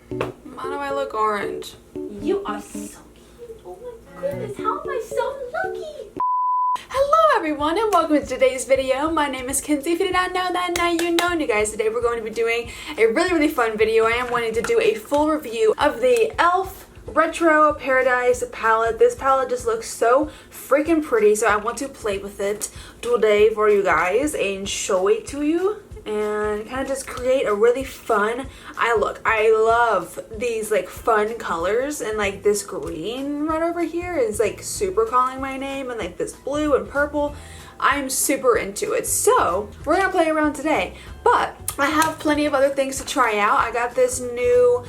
Why do I look orange? You are so cute. Oh my goodness, how am I so lucky? Hello everyone and welcome to today's video. My name is Kenzie. If you did not know that, now you know. And you guys, today we're going to be doing a really fun video. I am wanting to do a full review of the E.L.F. Retro Paradise palette. This palette just looks so freaking pretty, so I want to play with it today for you guys and show it to you and kind of just create a really fun eye look. I love these like fun colors, and like this green right over here is like super calling my name, and like this blue and purple. I'm super into it. So we're gonna play around today, but I have plenty of other things to try out. I got this new,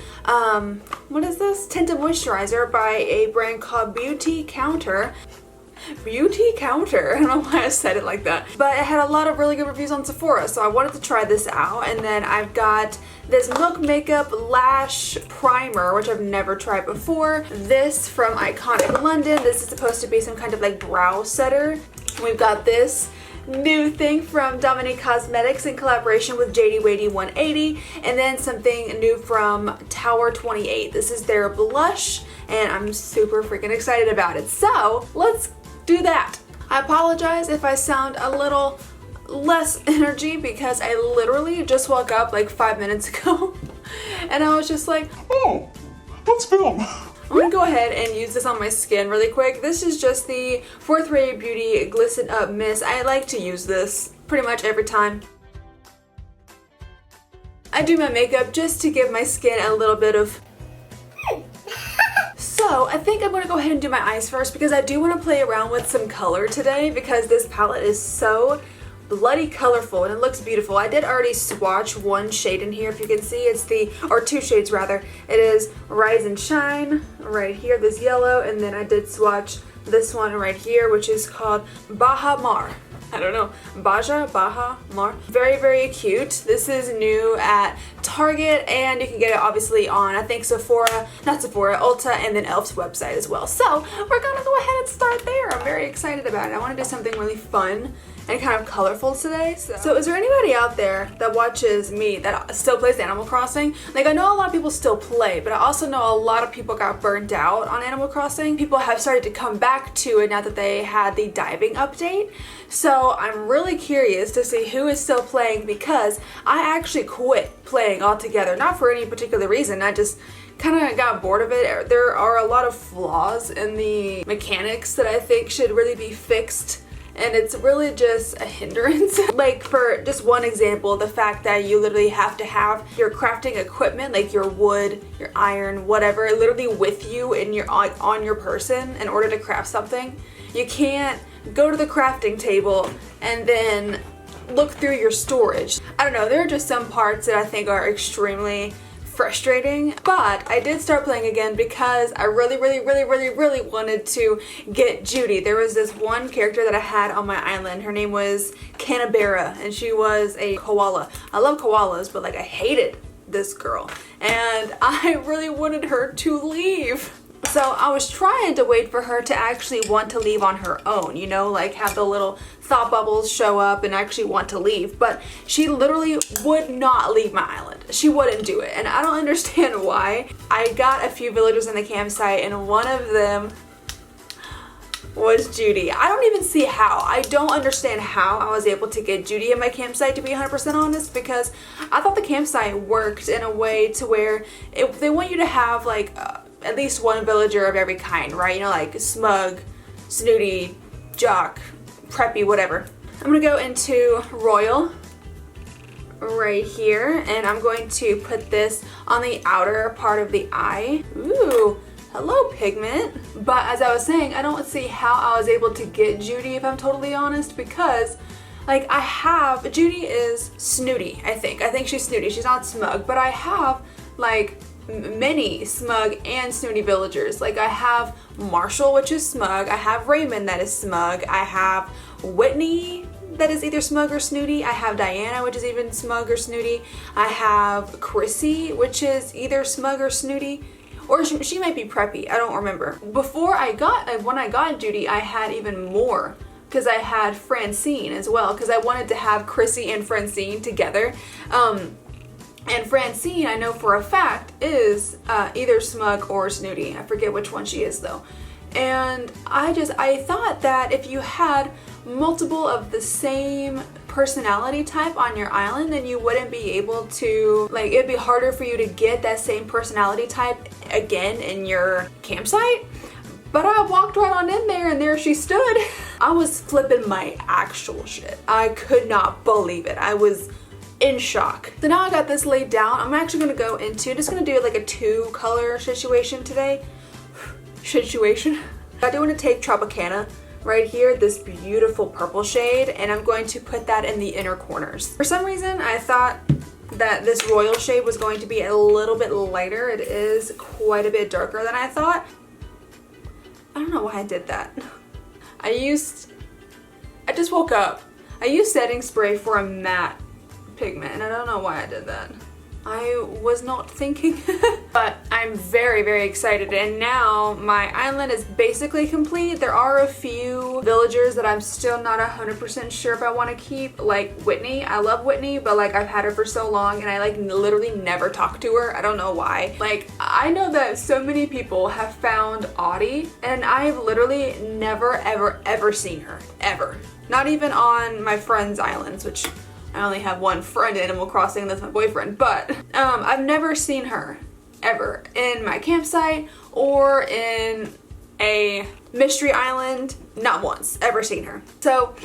what is this? Tinted Moisturizer by a brand called Beauty Counter. Beauty Counter. I don't know why I said it like that. But it had a lot of really good reviews on Sephora, so I wanted to try this out. And then I've got this Milk Makeup Lash Primer, which I've never tried before. This from Iconic London. This is supposed to be some kind of like brow setter. We've got this new thing from Dominique Cosmetics in collaboration with JD Wadey 180, and then something new from Tower 28. This is their blush, and I'm super freaking excited about it. So let's do that. I apologize if I sound a little less energy because I literally just woke up like 5 minutes ago and I was just like, oh, let's film. I'm gonna go ahead and use this on my skin really quick. This is just the Fourth Ray Beauty Glisten Up Mist. I like to use this pretty much every time I do my makeup, just to give my skin a little bit of... So I think I'm gonna go ahead and do my eyes first because I do want to play around with some color today because this palette is so bloody colorful and it looks beautiful. I did already swatch one shade in here, if you can see. It's the, or two shades rather. It is Rise and Shine right here, this yellow, and then I did swatch this one right here, which is called Baha Mar. I don't know, Baha Mar. Very cute. This is new at Target, and you can get it obviously on, I think, Ulta, and then E.L.F.'s website as well. So we're gonna go ahead and start there. I'm very excited about it. I want to do something really fun and kind of colorful today. So is there anybody out there that watches me that still plays Animal Crossing? Like, I know a lot of people still play, but I also know a lot of people got burned out on Animal Crossing. People have started to come back to it now that they had the diving update. So I'm really curious to see who is still playing because I actually quit playing altogether. Not for any particular reason, I just kind of got bored of it. There are a lot of flaws in the mechanics that I think should really be fixed, and it's really just a hindrance. Like, for just one example, the fact that you literally have to have your crafting equipment, like your wood, your iron, whatever, literally with you in your on your person in order to craft something. You can't go to the crafting table and then look through your storage. I don't know, there are just some parts that I think are extremely frustrating, but I did start playing again because I really wanted to get Judy. There was this one character that I had on my island. Her name was Canberra, and she was a koala. I love koalas, but like I hated this girl, and I really wanted her to leave. So I was trying to wait for her to actually want to leave on her own, you know, like have the little thought bubbles show up and actually want to leave. But she literally would not leave my island. She wouldn't do it. And I don't understand why. I got a few villagers in the campsite, and one of them was Judy. I don't even see how. I don't understand how I was able to get Judy in my campsite, to be 100% honest, because I thought the campsite worked in a way to where they want you to have like at least one villager of every kind, right? You know, like smug, snooty, jock, preppy, whatever. I'm gonna go into Royal right here, and I'm going to put this on the outer part of the eye. Ooh, hello pigment. But as I was saying, I don't see how I was able to get Judy, if I'm totally honest, because like Judy is snooty, I think she's snooty. She's not smug, but I have like many smug and snooty villagers. Like, I have Marshall, which is smug. I have Raymond, that is smug. I have Whitney, that is either smug or snooty. I have Diana, which is even smug or snooty. I have Chrissy, which is either smug or snooty. Or she might be preppy, I don't remember. When I got Judy, I had even more, because I had Francine as well, because I wanted to have Chrissy and Francine together. And Francine, I know for a fact, is either smug or snooty. I forget which one she is though. And I thought that if you had multiple of the same personality type on your island, then you wouldn't be able to, like, it'd be harder for you to get that same personality type again in your campsite. But I walked right on in there and there she stood. I was flipping my actual shit. I could not believe it. I was in shock. So now I got this laid down. I'm actually gonna go into, just gonna do like a 2-color situation today. I do want to take Tropicana right here, this beautiful purple shade, and I'm going to put that in the inner corners. For some reason, I thought that this royal shade was going to be a little bit lighter. It is quite a bit darker than I thought. I don't know why I did that. I just woke up. I used setting spray for a matte pigment, and I don't know why I did that. I was not thinking. But I'm very, very excited, and now my island is basically complete. There are a few villagers that I'm still not 100% sure if I want to keep, like Whitney. I love Whitney, but like I've had her for so long and I like literally never talk to her. I don't know why. Like, I know that so many people have found Audie, and I've literally never ever seen her, ever. Not even on my friends' islands, which I only have one friend in Animal Crossing, and that's my boyfriend, but I've never seen her ever in my campsite or in a mystery island. Not once ever seen her. So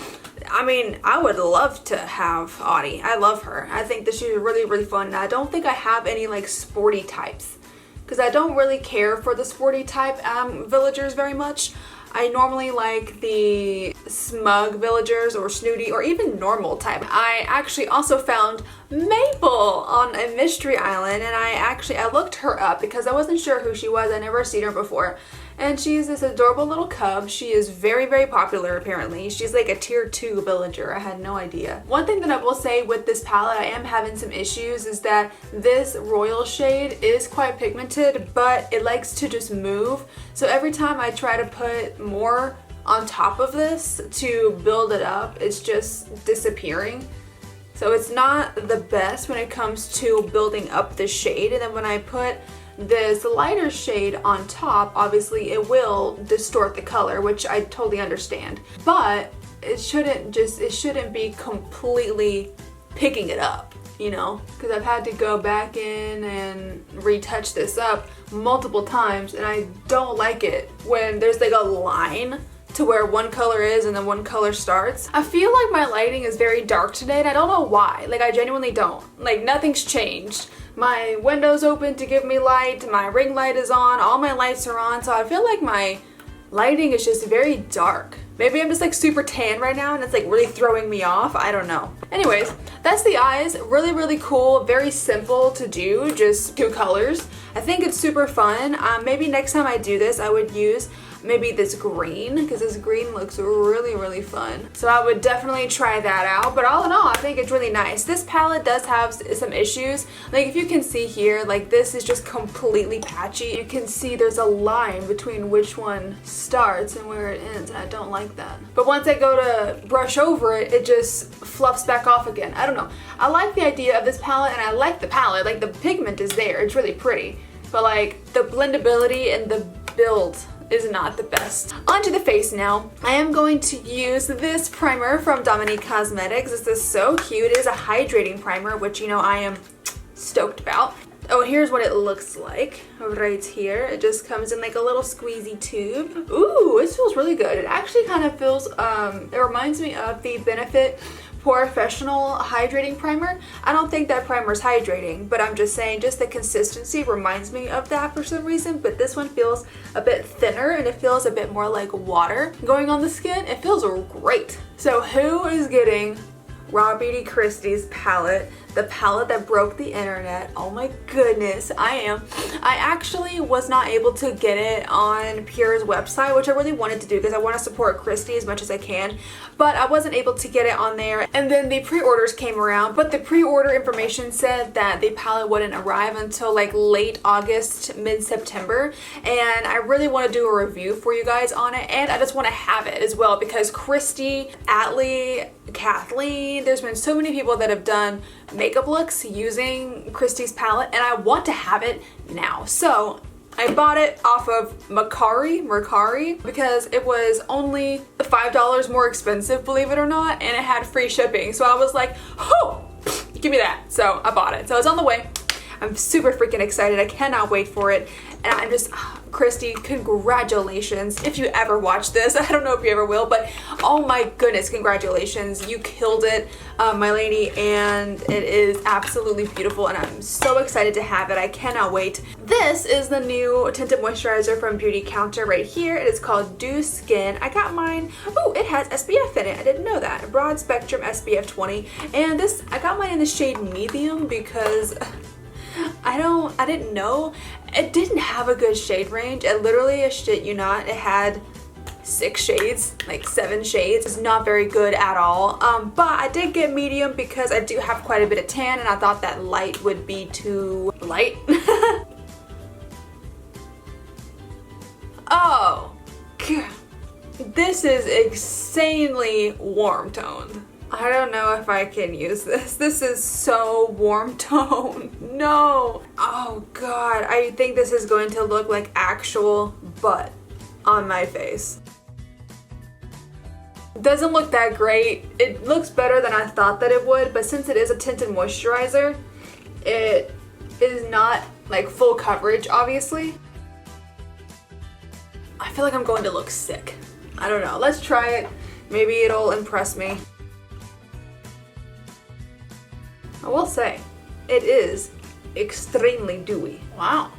I mean, I would love to have Audie. I love her. I think that she's really, really fun. And I don't think I have any like sporty types, because I don't really care for the sporty type villagers very much. I normally like the smug villagers or snooty or even normal type. I actually also found Maple on a mystery island, and I looked her up because I wasn't sure who she was. I never seen her before. And she's this adorable little cub. She is very, very popular apparently. She's like a tier 2 villager. I had no idea. One thing that I will say with this palette, I am having some issues, is that this royal shade is quite pigmented, but it likes to just move. So every time I try to put more on top of this to build it up, it's just disappearing. So it's not the best when it comes to building up the shade. And then when I put this lighter shade on top, obviously it will distort the color, which I totally understand. But it shouldn't be completely picking it up, you know? Because I've had to go back in and retouch this up multiple times, and I don't like it when there's like a line to where one color is and then one color starts. I feel like my lighting is very dark today, and I don't know why. Like, I genuinely don't. Like, nothing's changed. My window's open to give me light, my ring light is on, all my lights are on, so I feel like my lighting is just very dark. Maybe I'm just like super tan right now and it's like really throwing me off. I don't know. Anyways, that's the eyes. Really, really cool. Very simple to do. Just 2 colors. I think it's super fun. Maybe next time I do this, I would use maybe this green, because this green looks really, really fun. So I would definitely try that out. But all in all, I think it's really nice. This palette does have some issues. Like, if you can see here, like this is just completely patchy. You can see there's a line between which one starts and where it ends, and I don't like that. But once I go to brush over it, it just fluffs back off again. I don't know. I like the idea of this palette, and I like the palette. Like, the pigment is there. It's really pretty. But like, the blendability and the build is not the best. Onto the face now. I am going to use this primer from Dominique Cosmetics. This is so cute. It is a hydrating primer, which, you know, I am stoked about. Oh, here's what it looks like right here. It just comes in like a little squeezy tube. Ooh, this feels really good. It actually kind of feels, it reminds me of the Benefit Professional hydrating primer. I don't think that primer is hydrating, but I'm just saying, just the consistency reminds me of that for some reason. But this one feels a bit thinner, and it feels a bit more like water going on the skin. It feels great. So who is getting Raw Beauty Christie's palette? The palette that broke the internet. Oh my goodness, I am. I actually was not able to get it on Pure's website, which I really wanted to do because I want to support Christie as much as I can, but I wasn't able to get it on there. And then the pre-orders came around, but the pre-order information said that the palette wouldn't arrive until like late August, mid-September, and I really want to do a review for you guys on it, and I just want to have it as well because Christie, Atlee, Kathleen, there's been so many people that have done makeup looks using Christie's palette, and I want to have it now. So I bought it off of Mercari because it was only $5 more expensive, believe it or not, and it had free shipping. So I was like, oh, give me that. So I bought it. So it's on the way. I'm super freaking excited. I cannot wait for it. And I'm just, Christy, congratulations. If you ever watch this, I don't know if you ever will, but oh my goodness, congratulations. You killed it, my lady, and it is absolutely beautiful, and I'm so excited to have it. I cannot wait. This is the new tinted moisturizer from Beauty Counter right here. It is called Dew Skin. I got mine, oh, it has SPF in it. I didn't know that. Broad spectrum SPF 20. And this, I got mine in the shade medium because I didn't know. It didn't have a good shade range. It literally, I shit you not, it had 6 shades, like 7 shades. It's not very good at all. But I did get medium because I do have quite a bit of tan, and I thought that light would be too light. Oh, God. This is insanely warm toned. I don't know if I can use this. This is so warm tone. No. Oh God, I think this is going to look like actual butt on my face. Doesn't look that great. It looks better than I thought that it would, but since it is a tinted moisturizer, it is not like full coverage, obviously. I feel like I'm going to look sick. I don't know. Let's try it. Maybe it'll impress me. I will say, it is extremely dewy. Wow.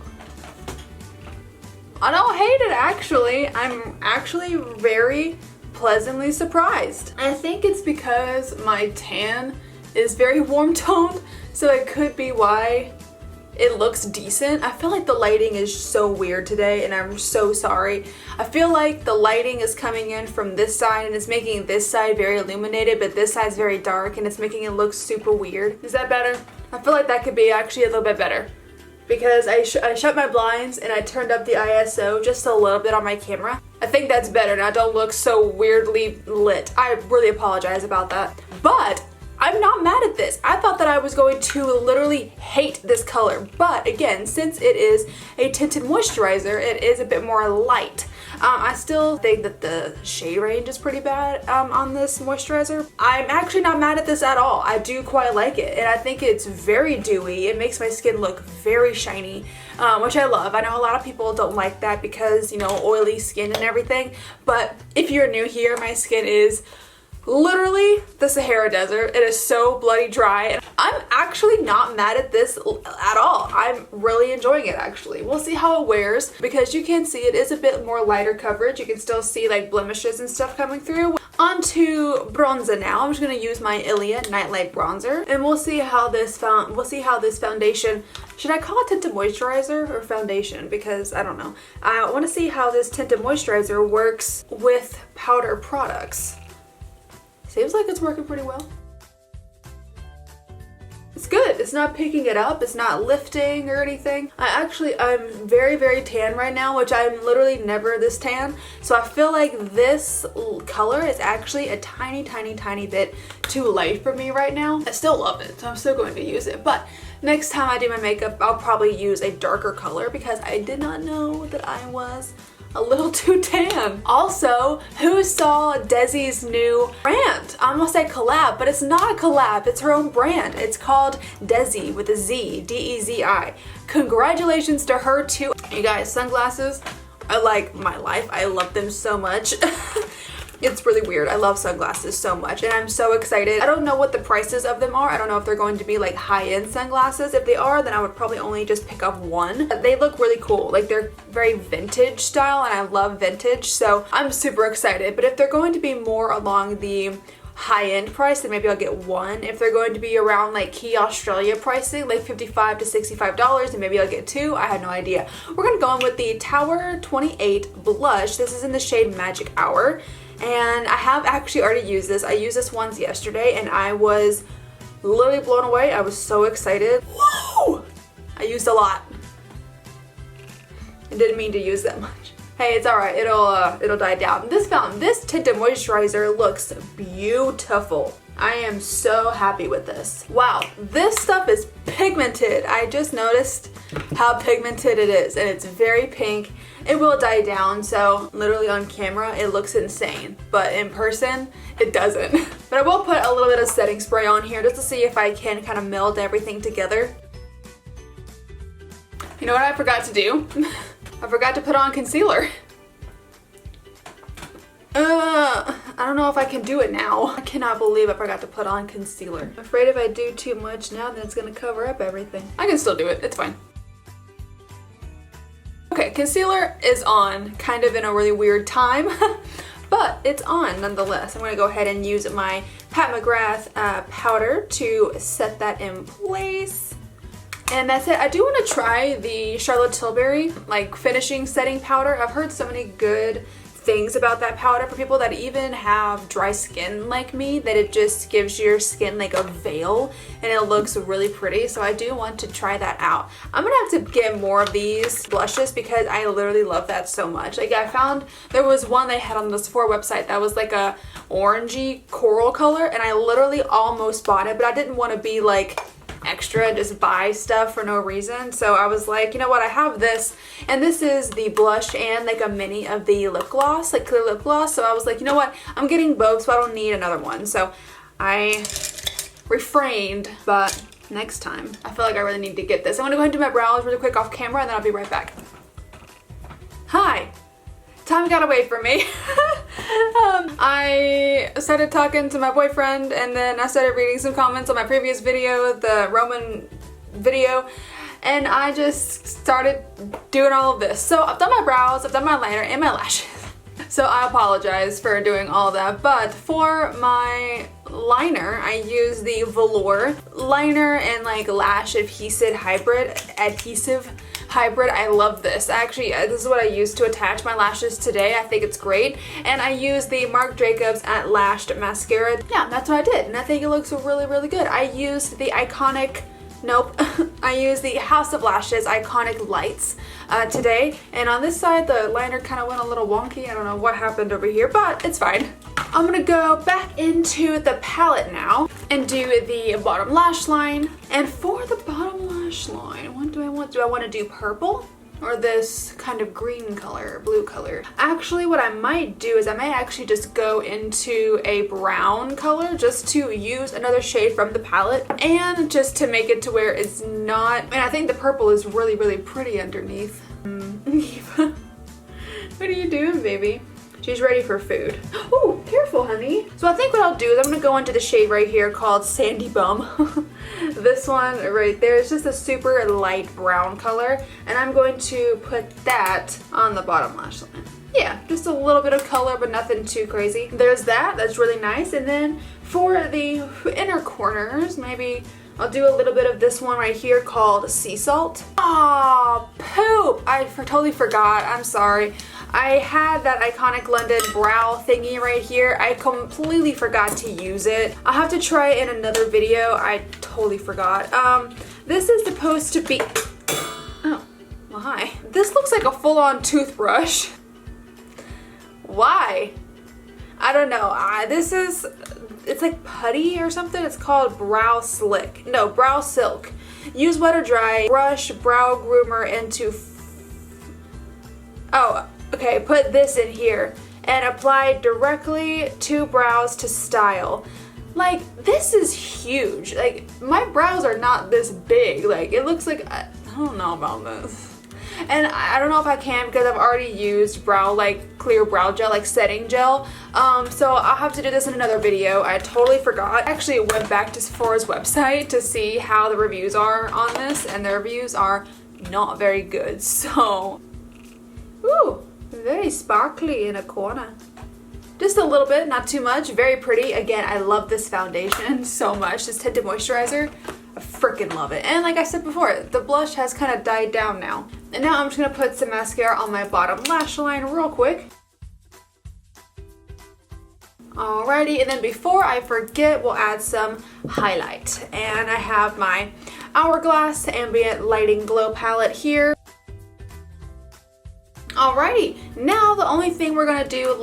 I don't hate it, actually. I'm actually very pleasantly surprised. I think it's because my tan is very warm toned, so it could be why it looks decent. I feel like the lighting is so weird today, and I'm so sorry. I feel like the lighting is coming in from this side and it's making this side very illuminated, but this side's very dark and it's making it look super weird. Is that better? I feel like that could be actually a little bit better because I shut my blinds and I turned up the ISO just a little bit on my camera. I think that's better and I don't look so weirdly lit. I really apologize about that. But I'm not mad at this. I thought that I was going to literally hate this color, but again, since it is a tinted moisturizer, it is a bit more light. I still think that the shade range is pretty bad on this moisturizer. I'm actually not mad at this at all. I do quite like it, and I think it's very dewy. It makes my skin look very shiny, which I love. I know a lot of people don't like that because, you know, oily skin and everything, but if you're new here, my skin is literally the Sahara Desert. It is so bloody dry. I'm actually not mad at this at all. I'm really enjoying it, actually. We'll see how it wears because you can see it is a bit more lighter coverage. You can still see like blemishes and stuff coming through. On to bronzer now. I'm just gonna use my Ilia NightLite bronzer, and we'll see how this foundation, should I call it tinted moisturizer or foundation? Because I don't know. I want to see how this tinted moisturizer works with powder products. Seems like it's working pretty well. It's good. It's not picking it up. It's not lifting or anything. I'm very, very tan right now, which I'm literally never this tan. So I feel like this color is actually a tiny, tiny, tiny bit too light for me right now. I still love it, so I'm still going to use it. But next time I do my makeup, I'll probably use a darker color because I did not know that I was a little too tan. Also, who saw Desi's new brand? I almost said collab, but it's not a collab, it's her own brand. It's called Desi with a Z, D-E-Z-I. Congratulations to her too. You guys, sunglasses are like my life. I love them so much. It's really weird. I love sunglasses so much and I'm so excited. I don't know what the prices of them are. I don't know if they're going to be like high-end sunglasses. If they are, then I would probably only just pick up one. They look really cool. Like they're very vintage style and I love vintage, so I'm super excited. But if they're going to be more along the high-end price, then maybe I'll get one. If they're going to be around like key Australia pricing, like $55 to $65, then maybe I'll get two. I had no idea. We're gonna go in with the Tower 28 blush. This is in the shade Magic Hour. And I have actually already used this. I used this once yesterday and I was literally blown away. I was so excited. Whoa! I used a lot. I didn't mean to use that much. Hey, it's alright. It'll die down. This tinted moisturizer looks beautiful. I am so happy with this. Wow, this stuff is pigmented. I just noticed how pigmented it is, and it's very pink. It will die down, so literally on camera it looks insane, but in person it doesn't. But I will put a little bit of setting spray on here just to see if I can kind of meld everything together. You know what I forgot to do? I forgot to put on concealer. I don't know if I can do it now. I cannot believe I forgot to put on concealer. I'm afraid if I do too much now, then it's gonna cover up everything. I can still do it, it's fine. Okay, concealer is on, kind of in a really weird time, but it's on nonetheless. I'm gonna go ahead and use my Pat McGrath powder to set that in place. And that's it. I do want to try the Charlotte Tilbury like finishing setting powder. I've heard so many good things about that powder for people that even have dry skin like me, that it just gives your skin like a veil and it looks really pretty. So I do want to try that out. I'm gonna have to get more of these blushes because I literally love that so much. Like I found there was one they had on the Sephora website that was like a orangey coral color, and I literally almost bought it, but I didn't want to be like extra and just buy stuff for no reason. So I was like, you know what, I have this, and this is the blush and like a mini of the lip gloss, like clear lip gloss. So I was like, you know what, I'm getting both, so I don't need another one. So I refrained, but next time I feel like I really need to get this. I'm gonna go ahead and do my brows really quick off camera, and then I'll be right back. Hi. Time got away from me. I started talking to my boyfriend, and then I started reading some comments on my previous video, the Roman video, and I just started doing all of this. So I've done my brows, I've done my liner, and my lashes. So I apologize for doing all of that, but for my liner, I use the Velour liner and like lash adhesive hybrid. I love this. Actually, this is what I used to attach my lashes today. I think it's great. And I use the Marc Jacobs at Lash'd mascara. Yeah, that's what I did, and I think it looks really, really good. I used the iconic, nope, I used the House of Lashes iconic lights today. And on this side, the liner kind of went a little wonky. I don't know what happened over here, but it's fine. I'm gonna go back into the palette now and do the bottom lash line. And for the bottom lash line, what do I want? Do I want to do purple or this kind of green color, blue color? Actually, what I might do is I might actually just go into a brown color just to use another shade from the palette, and just to make it to where it's not, and I think the purple is really, really pretty underneath. What are you doing, baby? She's ready for food. Oh, careful, honey. So I think what I'll do is I'm gonna go into the shade right here called Sandy Bum. This one right there is just a super light brown color, and I'm going to put that on the bottom lash line. Yeah, just a little bit of color, but nothing too crazy. There's that, that's really nice. And then for the inner corners, maybe I'll do a little bit of this one right here called Sea Salt. Aw, poop! I totally forgot, I'm sorry. I had that iconic London brow thingy right here. I completely forgot to use it. I'll have to try it in another video. I totally forgot. This is supposed to be, oh, well, hi. This looks like a full-on toothbrush. Why? I don't know. It's like putty or something. It's called Brow Slick. No, Brow Silk. Use wet or dry. Brush brow groomer into, okay, put this in here and apply directly to brows to style. Like, this is huge. Like, my brows are not this big. Like, it looks like, I don't know about this. And I don't know if I can because I've already used clear brow gel, like setting gel. So I'll have to do this in another video. I totally forgot. I actually went back to Sephora's website to see how the reviews are on this, and the reviews are not very good. So, ooh, very sparkly in a corner. Just a little bit, not too much, very pretty. Again, I love this foundation so much, this Tinted Moisturizer. I freaking love it. And like I said before, the blush has kind of died down now. And now I'm just gonna put some mascara on my bottom lash line real quick. Alrighty, and then before I forget, we'll add some highlight. And I have my Hourglass Ambient Lighting Glow Palette here. Alrighty, now the only thing we're gonna do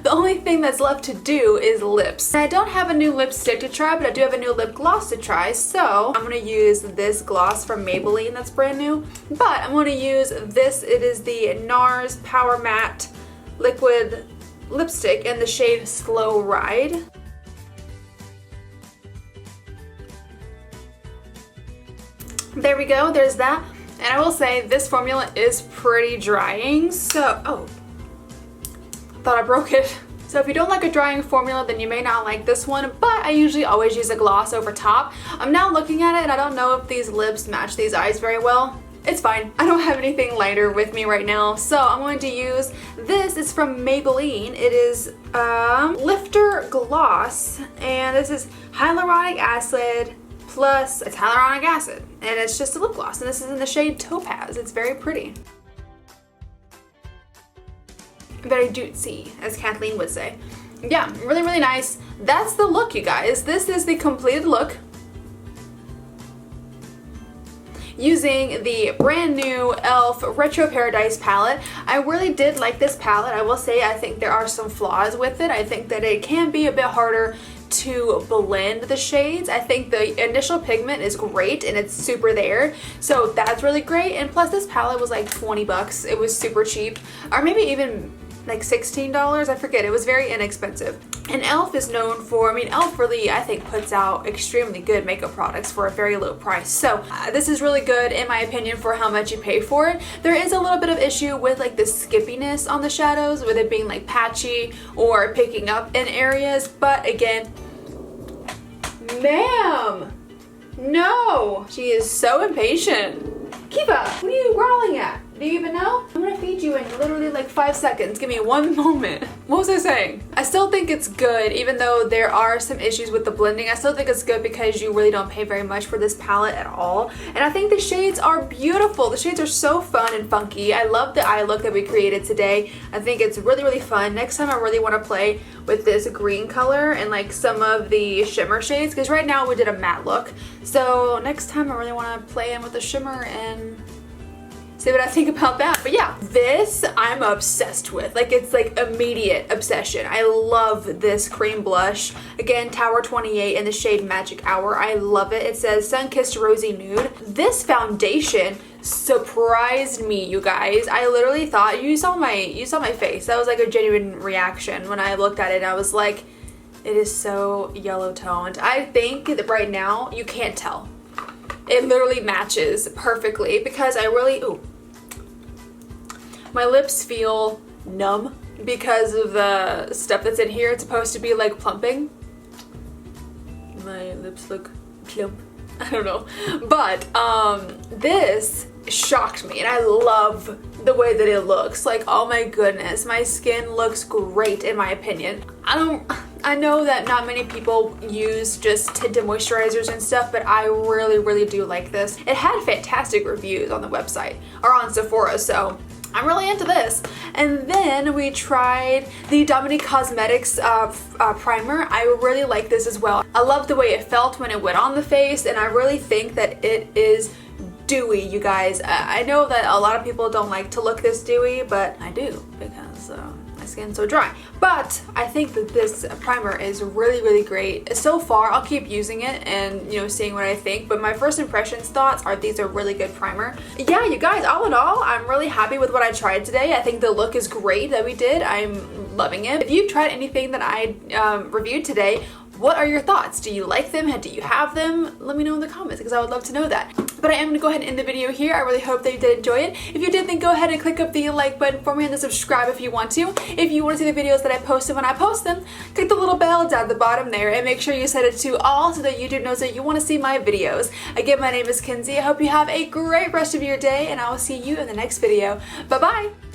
The only thing that's left to do is lips. And I don't have a new lipstick to try, but I do have a new lip gloss to try. So I'm gonna use this gloss from Maybelline that's brand new. But I'm gonna use this. It is the Nars Power Matte Liquid Lipstick in the shade Slow Ride. There we go, there's that. And I will say this formula is pretty drying, so, oh, thought I broke it. So if you don't like a drying formula, then you may not like this one, but I usually always use a gloss over top. I'm now looking at it and I don't know if these lips match these eyes very well. It's fine. I don't have anything lighter with me right now, so I'm going to use this. It's from Maybelline. It is Lifter Gloss, and this is hyaluronic acid plus it's hyaluronic acid, and it's just a lip gloss, and this is in the shade Topaz. It's very pretty. Very dootsy, as Kathleen would say. Yeah, really, really nice. That's the look, you guys. This is the completed look. Using the brand new E.L.F. Retro Paradise palette. I really did like this palette. I will say I think there are some flaws with it. I think that it can be a bit harder to blend the shades. I think the initial pigment is great and it's super there, so that's really great. And plus this palette was like 20 bucks. It was super cheap, or maybe even like $16, I forget. It was very inexpensive. And E.L.F. is known for, I mean, E.L.F. really, I think, puts out extremely good makeup products for a very low price. So this is really good, in my opinion, for how much you pay for it. There is a little bit of issue with like the skippiness on the shadows, with it being like patchy or picking up in areas. But again, ma'am, no, she is so impatient. Kiva, what are you growling at? Do you even know? I'm gonna feed you in literally like 5 seconds. Give me one moment. What was I saying? I still think it's good, even though there are some issues with the blending. I still think it's good because you really don't pay very much for this palette at all. And I think the shades are beautiful. The shades are so fun and funky. I love the eye look that we created today. I think it's really, really fun. Next time I really want to play with this green color and like some of the shimmer shades, because right now we did a matte look. So next time I really want to play in with the shimmer and see what I think about that. But yeah, this I'm obsessed with. Like, it's like immediate obsession. I love this cream blush. Again, Tower 28 in the shade Magic Hour. I love it. It says Sun-Kissed Rosy Nude. This foundation surprised me, you guys. I literally thought, you saw my face. That was like a genuine reaction when I looked at it. I was like, it is so yellow toned. I think that right now you can't tell. It literally matches perfectly because I really, ooh, my lips feel numb because of the stuff that's in here. It's supposed to be like plumping. My lips look plump. I don't know. But this shocked me and I love the way that it looks. Like, oh my goodness, my skin looks great in my opinion. I know that not many people use just tinted moisturizers and stuff, but I really, really do like this. It had fantastic reviews on the website or on Sephora, so I'm really into this. And then we tried the Dominique Cosmetics primer. I really like this as well. I love the way it felt when it went on the face, and I really think that it is dewy, you guys. I know that a lot of people don't like to look this dewy, but I do because my skin's so dry. But I think that this primer is really, really great. So far, I'll keep using it and, you know, seeing what I think, but my first impressions thoughts are these are really good primer. Yeah, you guys, all in all, I'm really happy with what I tried today. I think the look is great that we did. I'm loving it. If you've tried anything that I reviewed today, what are your thoughts? Do you like them? Do you have them? Let me know in the comments because I would love to know that. But I am going to go ahead and end the video here. I really hope that you did enjoy it. If you did, then go ahead and click up the like button for me and the subscribe if you want to. If you want to see the videos that I posted when I post them, click the little bell down at the bottom there and make sure you set it to all so that YouTube knows that you want to see my videos. Again, my name is Kenzie. I hope you have a great rest of your day and I will see you in the next video. Bye-bye!